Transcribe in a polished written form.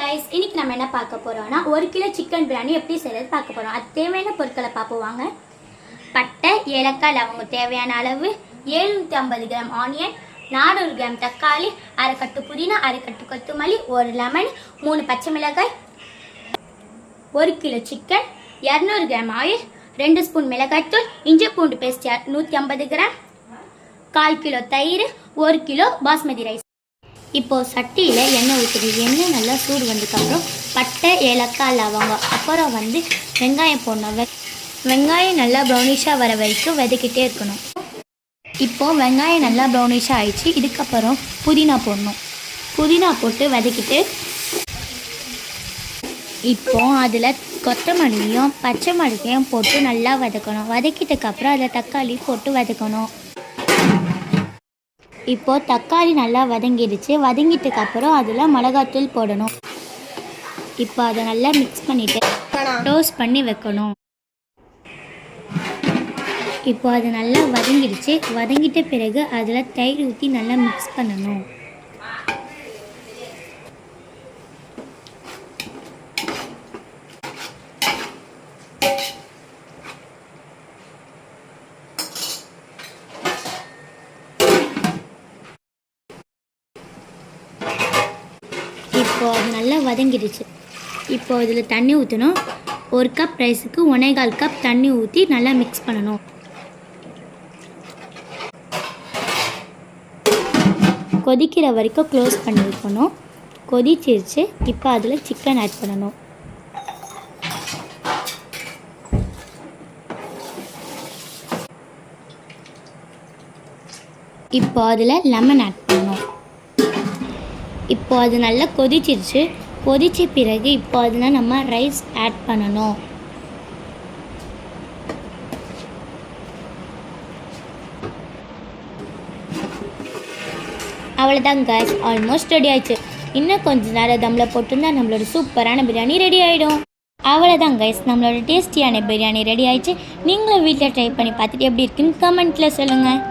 guys, இன்னைக்கு நம்ம என்ன பார்க்க போறோம்னா 1 கிலோ சிக்கன் பிரியாணி எப்படி செய்யறது பார்க்க போறோம். அது தேவையான பொருட்களை பாப்போம் வாங்க. பட்டை, ஏலக்காய், லவங்கம் தேவையான அளவு, 750 கிராம் ஆனியன், 400 கிராம் தக்காளி, அரை கட்டு புதினா, அரை கட்டு கொத்தமல்லி, ஒரு லெமன், 3 பச்சை மிளகாய், 1 kilo chicken, 200 gram oil, 2 spoon மிளகாய்த்தூள், இஞ்சி பூண்டு பேஸ்ட் 150 கிராம், 1/4 கிலோ தயிர், 1 கிலோ பாஸ்மதி ரைஸ். இப்போ சட்டியில் எண்ணெய் ஊற்றுது. எண்ணெய் நல்லா சூடு வந்ததுக்கப்புறம் பட்டை, ஏலக்காய், லவங்கம், அப்புறம் வெங்காயம் போடணும். வெங்காயம் நல்லா ப்ரௌனிஷாக வர வரைக்கும் வதக்கிட்டே இருக்கணும். இப்போது வெங்காயம் நல்லா ப்ரௌனிஷாக ஆயிடுச்சு. இதுக்கப்புறம் புதினா போடணும். புதினா போட்டு வதக்கிட்டு இப்போது அதில் கொத்தமல்லியும் பச்சை மிளகாயும் போட்டு நல்லா வதக்கணும். வதக்கிட்டதுக்கப்புறம் அதில் தக்காளி போட்டு வதக்கணும். இப்போது தக்காளி நல்லா வதங்கிடுச்சு. வதங்கிட்டதுக்கப்புறம் அதில் மிளகாத்தூள் போடணும். இப்போ அதை நல்லா மிக்ஸ் பண்ணிவிட்டு டோஸ்ட் பண்ணி வைக்கணும். இப்போ அது நல்லா வதங்கிடுச்சு. வதங்கிட்ட பிறகு அதில் தயிர் ஊற்றி நல்லா மிக்ஸ் பண்ணணும். இப்போ அது நல்லா வதங்கிடுச்சு. இப்போ இதில் தண்ணி ஊற்றணும். 1 கப் ரைஸுக்கு 1/4 கப் தண்ணி ஊற்றி நல்லா மிக்ஸ் பண்ணணும். கொதிக்கிற வரைக்கும் க்ளோஸ் பண்ணி வைக்கணும். கொதிச்சிருச்சு. இப்போ அதில் சிக்கன் ஆட் பண்ணணும். இப்போ அதில் லெமன் ஆட் பண்ணணும். இப்போ அது நல்லா கொதிச்சிருச்சு. கொதித்த பிறகு இப்போ அதில் நம்ம ரைஸ் ஆட் பண்ணணும். அவ்வளோதான் guys, ஆல்மோஸ்ட் ரெடி ஆயிடுச்சு. இன்னும் கொஞ்சம் நேரம் தம்மில் போட்டிருந்தா நம்மளோட சூப்பரான பிரியாணி ரெடி ஆகிடும். அவ்வளோதான் guys, நம்மளோட டேஸ்டியான பிரியாணி ரெடி ஆயிடுச்சு. நீங்களும் வீட்டில் ட்ரை பண்ணி பார்த்துட்டு எப்படி இருக்குன்னு கமெண்ட்டில் சொல்லுங்கள்.